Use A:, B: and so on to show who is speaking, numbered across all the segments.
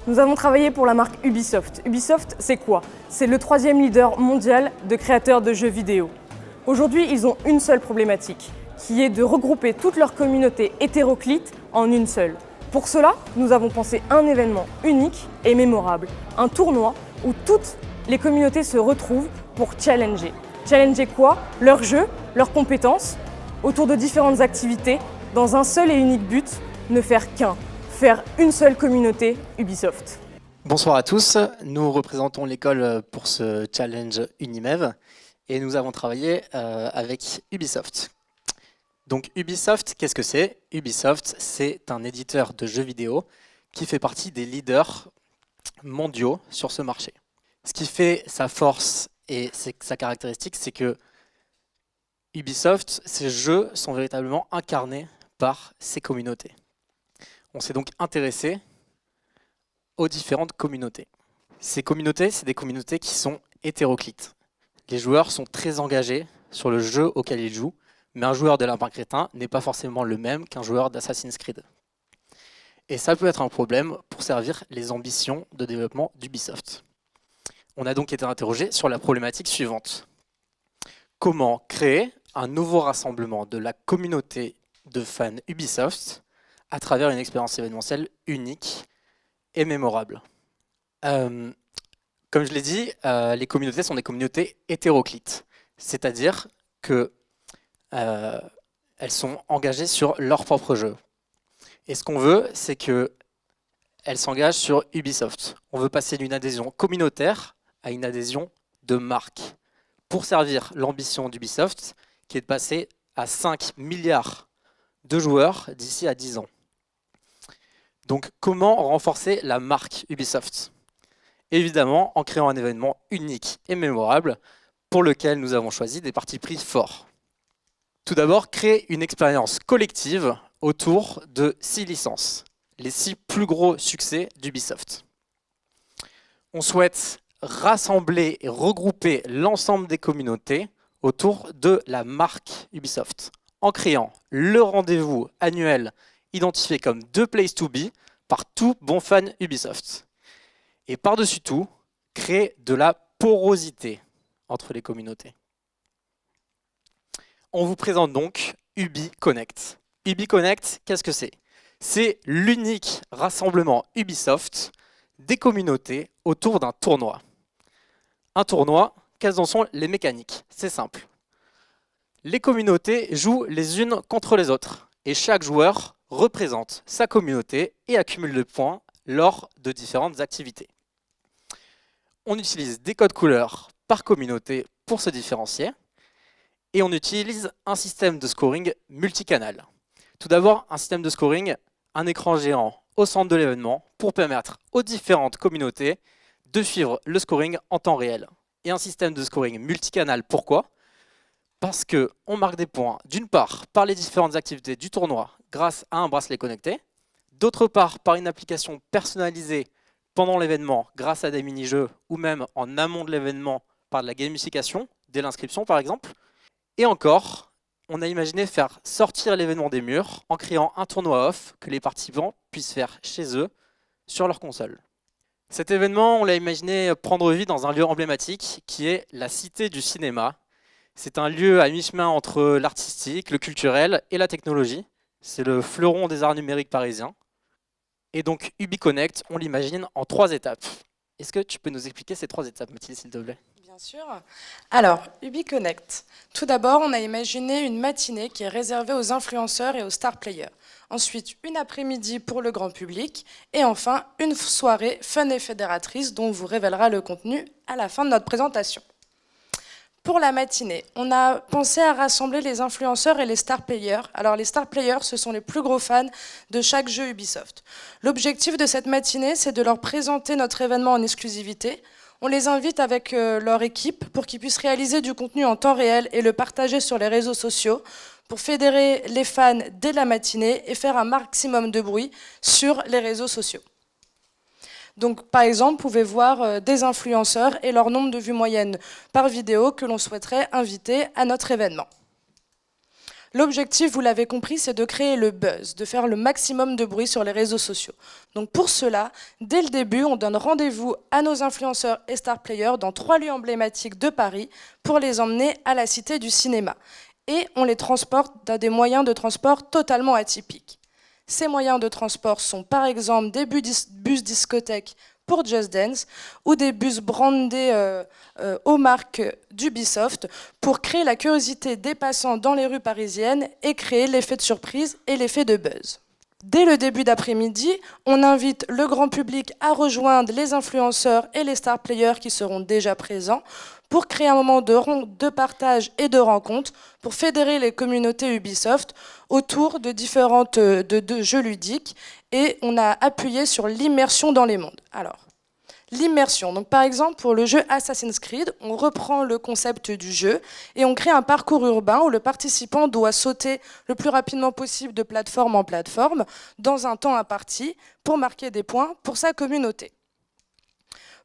A: Nous avons travaillé pour la marque Ubisoft. Ubisoft, c'est quoi? C'est le 3e leader mondial de créateurs de jeux vidéo. Aujourd'hui, ils ont une seule problématique, qui est de regrouper toute leur communauté hétéroclite en une seule. Pour cela, nous avons pensé un événement unique et mémorable, un tournoi où toutes les communautés se retrouvent pour challenger. Challenger quoi? Leurs jeux, leurs compétences, autour de différentes activités, dans un seul et unique but, ne faire qu'un, faire une seule communauté Ubisoft.
B: Bonsoir à tous, nous représentons l'école pour ce challenge Unimev et nous avons travaillé avec Ubisoft. Donc Ubisoft, qu'est-ce que c'est? Ubisoft, c'est un éditeur de jeux vidéo qui fait partie des leaders mondiaux sur ce marché. Ce qui fait sa force et sa caractéristique, c'est que Ubisoft, ses jeux sont véritablement incarnés par ses communautés. On s'est donc intéressé aux différentes communautés. Ces communautés, c'est des communautés qui sont hétéroclites. Les joueurs sont très engagés sur le jeu auquel ils jouent, mais un joueur de Lapin Crétin n'est pas forcément le même qu'un joueur d'Assassin's Creed. Et ça peut être un problème pour servir les ambitions de développement d'Ubisoft. On a donc été interrogé sur la problématique suivante. Comment créer un nouveau rassemblement de la communauté de fans Ubisoft à travers une expérience événementielle unique et mémorable. Comme je l'ai dit, les communautés sont des communautés hétéroclites, c'est-à-dire qu'elles sont engagées sur leur propre jeu. Et ce qu'on veut, c'est qu'elles s'engagent sur Ubisoft. On veut passer d'une adhésion communautaire à une adhésion de marque pour servir l'ambition d'Ubisoft qui est de passer à 5 milliards de joueurs d'ici à 10 ans. Donc comment renforcer la marque Ubisoft? Évidemment en créant un événement unique et mémorable pour lequel nous avons choisi des partis pris forts. Tout d'abord, créer une expérience collective autour de 6 licences, les 6 plus gros succès d'Ubisoft. On souhaite rassembler et regrouper l'ensemble des communautés autour de la marque Ubisoft, en créant le rendez-vous annuel identifié comme The Place to Be par tout bon fan Ubisoft. Et par-dessus tout, créer de la porosité entre les communautés. On vous présente donc UbiConnect. UbiConnect, qu'est-ce que c'est? C'est l'unique rassemblement Ubisoft des communautés autour d'un tournoi. Un tournoi, quelles en sont les mécaniques? C'est simple. Les communautés jouent les unes contre les autres et chaque joueur représente sa communauté et accumule des points lors de différentes activités. On utilise des codes couleurs par communauté pour se différencier et on utilise un système de scoring multicanal. Tout d'abord, un système de scoring, un écran géant au centre de l'événement pour permettre aux différentes communautés de suivre le scoring en temps réel. Et un système de scoring multicanal, pourquoi? Parce qu'on marque des points, d'une part, par les différentes activités du tournoi grâce à un bracelet connecté, d'autre part, par une application personnalisée pendant l'événement grâce à des mini-jeux ou même en amont de l'événement par de la gamification, dès l'inscription par exemple. Et encore, on a imaginé faire sortir l'événement des murs en créant un tournoi off que les participants puissent faire chez eux sur leur console. Cet événement, on l'a imaginé prendre vie dans un lieu emblématique qui est la Cité du Cinéma. C'est un lieu à mi-chemin entre l'artistique, le culturel et la technologie. C'est le fleuron des arts numériques parisiens. Et donc UbiConnect, on l'imagine en 3 étapes. Est-ce que tu peux nous expliquer ces 3 étapes, Mathilde, s'il te plaît?
C: Bien sûr. Alors, UbiConnect. Tout d'abord, on a imaginé une matinée qui est réservée aux influenceurs et aux star players. Ensuite, une après-midi pour le grand public. Et enfin, une soirée fun et fédératrice dont on vous révélera le contenu à la fin de notre présentation. Pour la matinée, on a pensé à rassembler les influenceurs et les star players. Alors les star players, ce sont les plus gros fans de chaque jeu Ubisoft. L'objectif de cette matinée, c'est de leur présenter notre événement en exclusivité. On les invite avec leur équipe pour qu'ils puissent réaliser du contenu en temps réel et le partager sur les réseaux sociaux pour fédérer les fans dès la matinée et faire un maximum de bruit sur les réseaux sociaux. Donc, par exemple, vous pouvez voir des influenceurs et leur nombre de vues moyennes par vidéo que l'on souhaiterait inviter à notre événement. L'objectif, vous l'avez compris, c'est de créer le buzz, de faire le maximum de bruit sur les réseaux sociaux. Donc pour cela, dès le début, on donne rendez-vous à nos influenceurs et star players dans 3 lieux emblématiques de Paris pour les emmener à la Cité du Cinéma. Et on les transporte dans des moyens de transport totalement atypiques. Ces moyens de transport sont par exemple des bus discothèques pour Just Dance ou des bus brandés aux marques d'Ubisoft pour créer la curiosité des passants dans les rues parisiennes et créer l'effet de surprise et l'effet de buzz. Dès le début d'après-midi, on invite le grand public à rejoindre les influenceurs et les star players qui seront déjà présents pour créer un moment de partage et de rencontre pour fédérer les communautés Ubisoft autour de différentes de jeux ludiques, et on a appuyé sur l'immersion dans les mondes. Alors, l'immersion, donc par exemple pour le jeu Assassin's Creed, on reprend le concept du jeu et on crée un parcours urbain où le participant doit sauter le plus rapidement possible de plateforme en plateforme dans un temps imparti pour marquer des points pour sa communauté.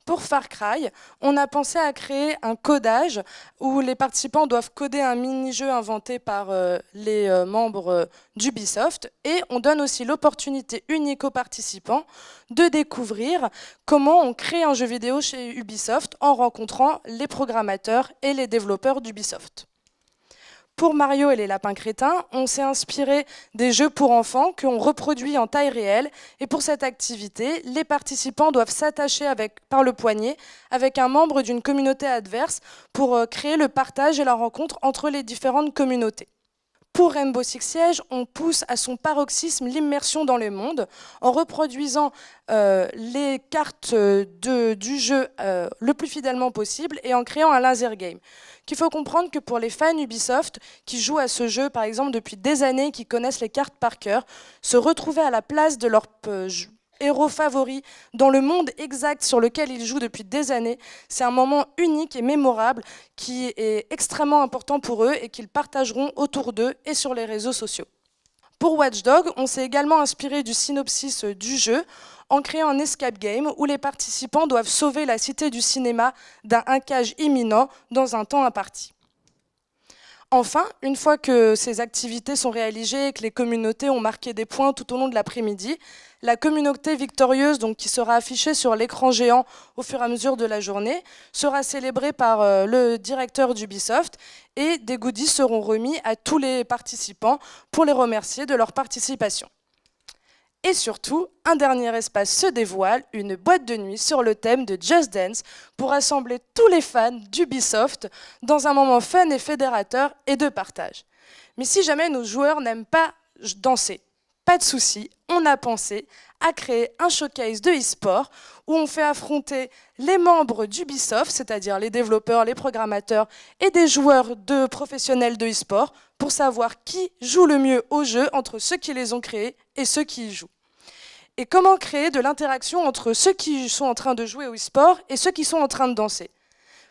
C: Pour Far Cry, on a pensé à créer un codage où les participants doivent coder un mini-jeu inventé par les membres d'Ubisoft, et on donne aussi l'opportunité unique aux participants de découvrir comment on crée un jeu vidéo chez Ubisoft en rencontrant les programmateurs et les développeurs d'Ubisoft. Pour Mario et les lapins crétins, on s'est inspiré des jeux pour enfants qu'on reproduit en taille réelle. Et pour cette activité, les participants doivent s'attacher par le poignet avec un membre d'une communauté adverse pour créer le partage et la rencontre entre les différentes communautés. Pour Rainbow Six Siege, on pousse à son paroxysme l'immersion dans le monde en reproduisant les cartes du jeu le plus fidèlement possible et en créant un laser game. Il faut comprendre que pour les fans Ubisoft qui jouent à ce jeu, par exemple, depuis des années, qui connaissent les cartes par cœur, se retrouver à la place de leur héros favori dans le monde exact sur lequel ils jouent depuis des années, c'est un moment unique et mémorable qui est extrêmement important pour eux et qu'ils partageront autour d'eux et sur les réseaux sociaux. Pour Watch Dogs, on s'est également inspiré du synopsis du jeu en créant un escape game où les participants doivent sauver la Cité du Cinéma d'un hackage imminent dans un temps imparti. Enfin, une fois que ces activités sont réalisées et que les communautés ont marqué des points tout au long de l'après-midi, la communauté victorieuse, donc, qui sera affichée sur l'écran géant au fur et à mesure de la journée, sera célébrée par le directeur d'Ubisoft, et des goodies seront remis à tous les participants pour les remercier de leur participation. Et surtout, un dernier espace se dévoile, une boîte de nuit sur le thème de Just Dance pour rassembler tous les fans d'Ubisoft dans un moment fun et fédérateur et de partage. Mais si jamais nos joueurs n'aiment pas danser, pas de souci, on a pensé à créer un showcase de e-sport où on fait affronter les membres d'Ubisoft, c'est-à-dire les développeurs, les programmateurs et des joueurs professionnels de e-sport pour savoir qui joue le mieux au jeu entre ceux qui les ont créés et ceux qui y jouent. Et comment créer de l'interaction entre ceux qui sont en train de jouer au e-sport et ceux qui sont en train de danser.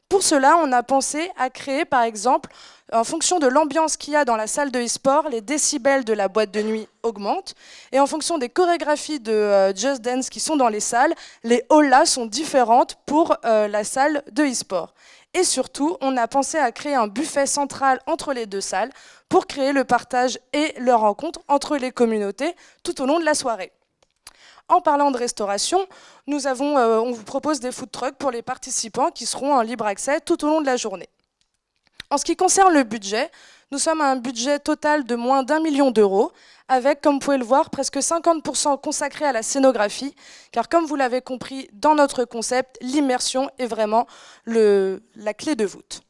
C: Pour cela, on a pensé à créer, par exemple, en fonction de l'ambiance qu'il y a dans la salle de e-sport, les décibels de la boîte de nuit augmentent, et en fonction des chorégraphies de Just Dance qui sont dans les salles, les halls-là sont différentes pour la salle de e-sport. Et surtout, on a pensé à créer un buffet central entre les deux salles pour créer le partage et la rencontre entre les communautés tout au long de la soirée. En parlant de restauration, on vous propose des food trucks pour les participants qui seront en libre accès tout au long de la journée. En ce qui concerne le budget, nous sommes à un budget total de moins d'1 million d'euros, avec, comme vous pouvez le voir, presque 50% consacrés à la scénographie, car comme vous l'avez compris, dans notre concept, l'immersion est vraiment la clé de voûte.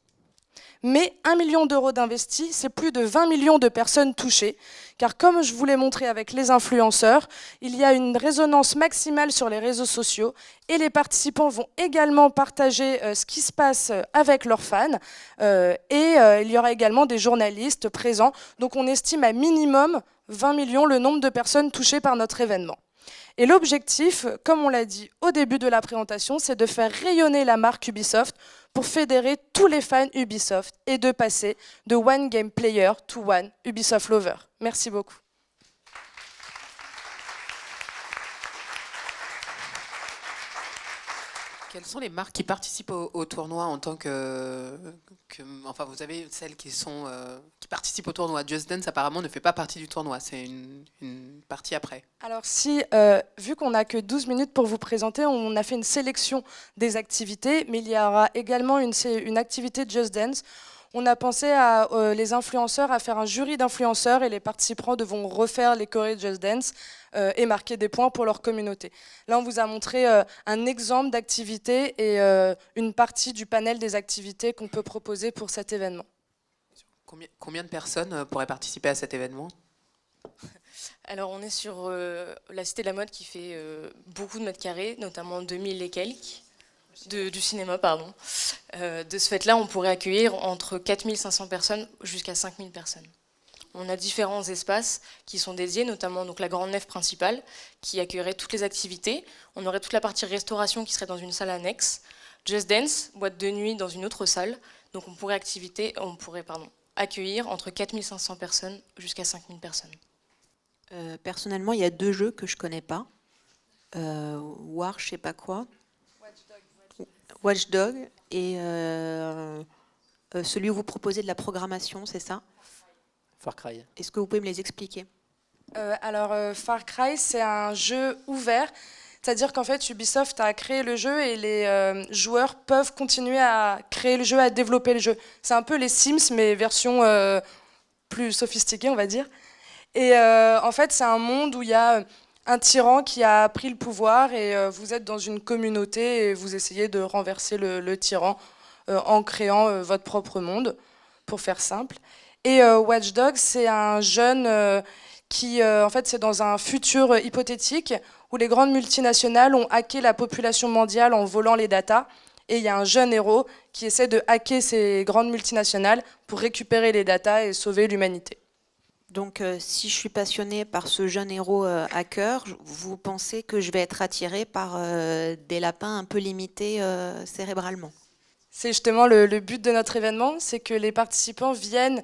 C: Mais 1 million d'euros d'investis, c'est plus de 20 millions de personnes touchées, car comme je vous l'ai montré avec les influenceurs, il y a une résonance maximale sur les réseaux sociaux et les participants vont également partager ce qui se passe avec leurs fans il y aura également des journalistes présents, donc on estime à minimum 20 millions le nombre de personnes touchées par notre événement. Et l'objectif, comme on l'a dit au début de la présentation, c'est de faire rayonner la marque Ubisoft pour fédérer tous les fans Ubisoft et de passer de One Game Player to One Ubisoft Lover. Merci beaucoup.
D: Quelles sont les marques qui participent au tournoi en tant enfin, vous avez celles qui participent au tournoi. Just Dance apparemment ne fait pas partie du tournoi, c'est une partie après.
C: Alors si, vu qu'on n'a que 12 minutes pour vous présenter, on a fait une sélection des activités, mais il y aura également une activité Just Dance. On a pensé à les influenceurs, à faire un jury d'influenceurs et les participants devront refaire les chorés Just Dance et marquer des points pour leur communauté. Là, on vous a montré un exemple d'activité et une partie du panel des activités qu'on peut proposer pour cet événement.
D: Combien de personnes pourraient participer à cet événement ?
E: Alors on est sur la Cité de la Mode qui fait beaucoup de mètres carrés, notamment 2000 et quelques. Du cinéma, pardon. De ce fait-là, on pourrait accueillir entre 4500 personnes jusqu'à 5000 personnes. On a différents espaces qui sont dédiés, notamment donc, la grande nef principale, qui accueillerait toutes les activités. On aurait toute la partie restauration qui serait dans une salle annexe. Just Dance, boîte de nuit dans une autre salle. Donc on pourrait accueillir entre 4500 personnes jusqu'à 5000 personnes.
F: Personnellement, il y a 2 jeux que je ne connais pas. War, je sais pas quoi. Watch Dog et celui où vous proposez de la programmation, c'est ça?
B: Far Cry.
F: Est-ce que vous pouvez me les expliquer?
C: Far Cry, c'est un jeu ouvert, c'est-à-dire qu'en fait Ubisoft a créé le jeu et les joueurs peuvent continuer à créer le jeu, à développer le jeu. C'est un peu les Sims, mais version plus sophistiquée, on va dire. Et en fait, c'est un monde où il y a un tyran qui a pris le pouvoir et vous êtes dans une communauté et vous essayez de renverser le tyran en créant votre propre monde, pour faire simple. Et Watch Dogs, c'est un jeune qui, en fait, c'est dans un futur hypothétique où les grandes multinationales ont hacké la population mondiale en volant les datas. Et il y a un jeune héros qui essaie de hacker ces grandes multinationales pour récupérer les datas et sauver l'humanité.
F: Donc, si je suis passionnée par ce jeune héros hacker, vous pensez que je vais être attirée par des lapins un peu limités cérébralement?
C: C'est justement le but de notre événement, c'est que les participants viennent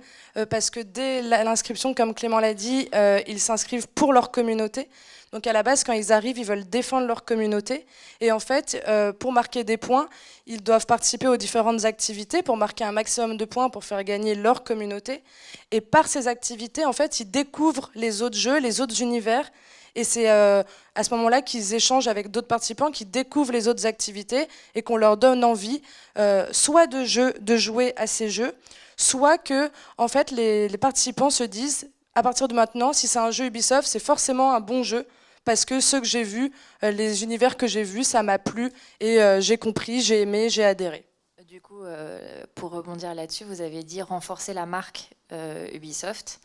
C: parce que dès l'inscription, comme Clément l'a dit, ils s'inscrivent pour leur communauté. Donc à la base, quand ils arrivent, ils veulent défendre leur communauté. Et en fait, pour marquer des points, ils doivent participer aux différentes activités pour marquer un maximum de points pour faire gagner leur communauté. Et par ces activités, en fait, ils découvrent les autres jeux, les autres univers. Et c'est à ce moment-là qu'ils échangent avec d'autres participants qui découvrent les autres activités et qu'on leur donne envie soit de jouer à ces jeux, soit que en fait, les participants se disent, à partir de maintenant, si c'est un jeu Ubisoft, c'est forcément un bon jeu. Parce que ceux que j'ai vus, les univers que j'ai vus, ça m'a plu et j'ai compris, j'ai aimé, j'ai adhéré.
G: Du coup, pour rebondir là-dessus, vous avez dit renforcer la marque Ubisoft.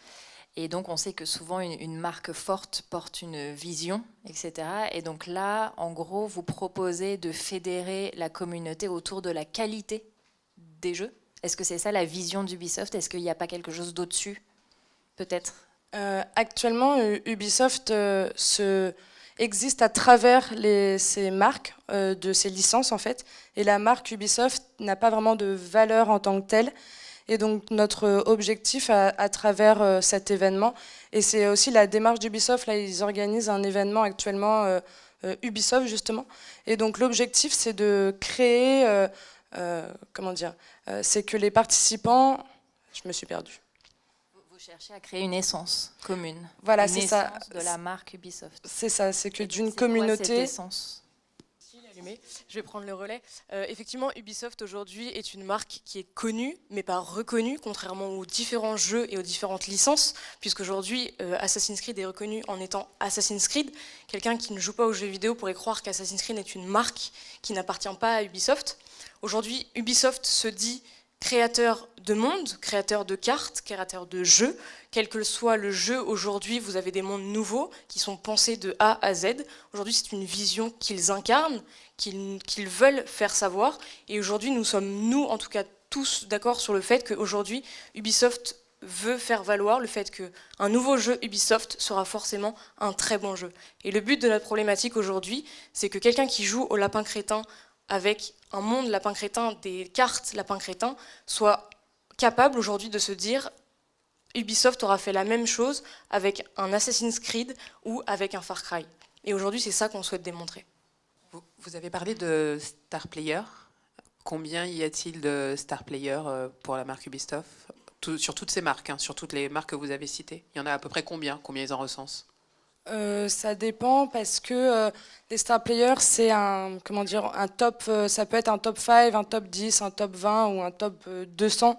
G: Et donc, on sait que souvent, une marque forte porte une vision, etc. Et donc là, en gros, vous proposez de fédérer la communauté autour de la qualité des jeux. Est-ce que c'est ça la vision d'Ubisoft? Est-ce qu'il n'y a pas quelque chose d'au-dessus, peut-être?
C: Actuellement, Ubisoft existe à travers ces marques, de ces licences en fait, et la marque Ubisoft n'a pas vraiment de valeur en tant que telle. Et donc notre objectif à travers cet événement, et c'est aussi la démarche d'Ubisoft, là ils organisent un événement actuellement Ubisoft justement, et donc l'objectif c'est de créer, c'est que les participants, je me suis perdue.
G: Chercher à créer une essence commune.
C: Voilà,
G: c'est ça. De la marque Ubisoft.
C: C'est ça, c'est que d'une communauté.
G: Quoi, cette essence?
E: Je vais prendre le relais. Effectivement, Ubisoft aujourd'hui est une marque qui est connue, mais pas reconnue, contrairement aux différents jeux et aux différentes licences, puisqu'aujourd'hui, Assassin's Creed est reconnu en étant Assassin's Creed. Quelqu'un qui ne joue pas aux jeux vidéo pourrait croire qu'Assassin's Creed est une marque qui n'appartient pas à Ubisoft. Aujourd'hui, Ubisoft se dit créateur de monde, créateur de cartes, créateur de jeux. Quel que soit le jeu aujourd'hui, vous avez des mondes nouveaux qui sont pensés de A à Z. Aujourd'hui, c'est une vision qu'ils incarnent, qu'ils veulent faire savoir. Et aujourd'hui, nous sommes, nous, en tout cas, tous d'accord sur le fait qu'aujourd'hui, Ubisoft veut faire valoir le fait qu'un nouveau jeu Ubisoft sera forcément un très bon jeu. Et le but de notre problématique aujourd'hui, c'est que quelqu'un qui joue au lapin crétin avec un monde lapin crétin, des cartes lapin crétin, soit capable aujourd'hui de se dire Ubisoft aura fait la même chose avec un Assassin's Creed ou avec un Far Cry. Et aujourd'hui, c'est ça qu'on souhaite démontrer.
D: Vous avez parlé de star player. Combien y a-t-il de star players pour la marque Ubisoft sur toutes ces marques, hein, sur toutes les marques que vous avez citées? Il y en a à peu près combien? Combien ils en recensent?
C: Ça dépend parce que les star players, c'est un top, ça peut être un top 5, un top 10, un top 20 ou un top 200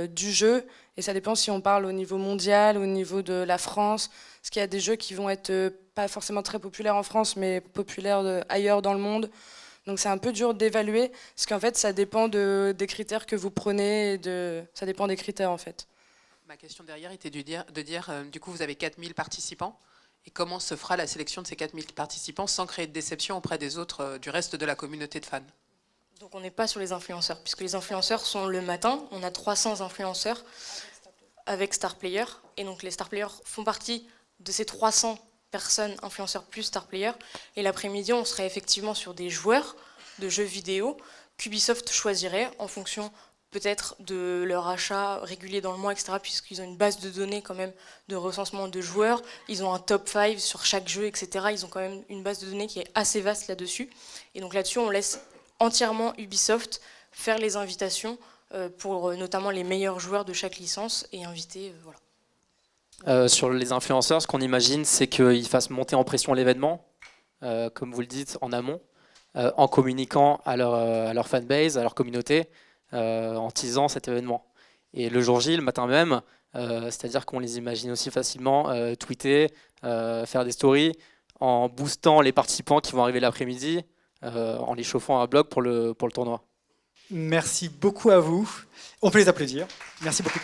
C: du jeu. Et ça dépend si on parle au niveau mondial, au niveau de la France. Parce qu'il y a des jeux qui vont être pas forcément très populaires en France, mais populaires ailleurs dans le monde. Donc c'est un peu dur d'évaluer, parce qu'en fait, ça dépend des critères que vous prenez. Ça dépend des critères, en fait.
D: Ma question derrière était de dire du coup, vous avez 4000 participants. Et comment se fera la sélection de ces 4000 participants sans créer de déception auprès des autres, du reste de la communauté de fans?
E: Donc on n'est pas sur les influenceurs, puisque les influenceurs sont le matin. On a 300 influenceurs avec Star Player. Et donc les Star Players font partie de ces 300 personnes, influenceurs plus Star Player. Et l'après-midi, on serait effectivement sur des joueurs de jeux vidéo qu'Ubisoft choisirait en fonction peut-être de leur achat régulier dans le mois, etc., puisqu'ils ont une base de données quand même de recensement de joueurs, ils ont un top 5 sur chaque jeu, etc. Ils ont quand même une base de données qui est assez vaste là-dessus. Et donc là-dessus, on laisse entièrement Ubisoft faire les invitations pour notamment les meilleurs joueurs de chaque licence et inviter, voilà.
B: Sur les influenceurs, ce qu'on imagine, c'est qu'ils fassent monter en pression l'événement, comme vous le dites, en amont, en communiquant à leur fanbase, à leur communauté, en teasant cet événement. Et le jour J, le matin même, c'est-à-dire qu'on les imagine aussi facilement tweeter, faire des stories, en boostant les participants qui vont arriver l'après-midi, en les chauffant à bloc pour le tournoi.
H: Merci beaucoup à vous. On peut les applaudir. Merci beaucoup.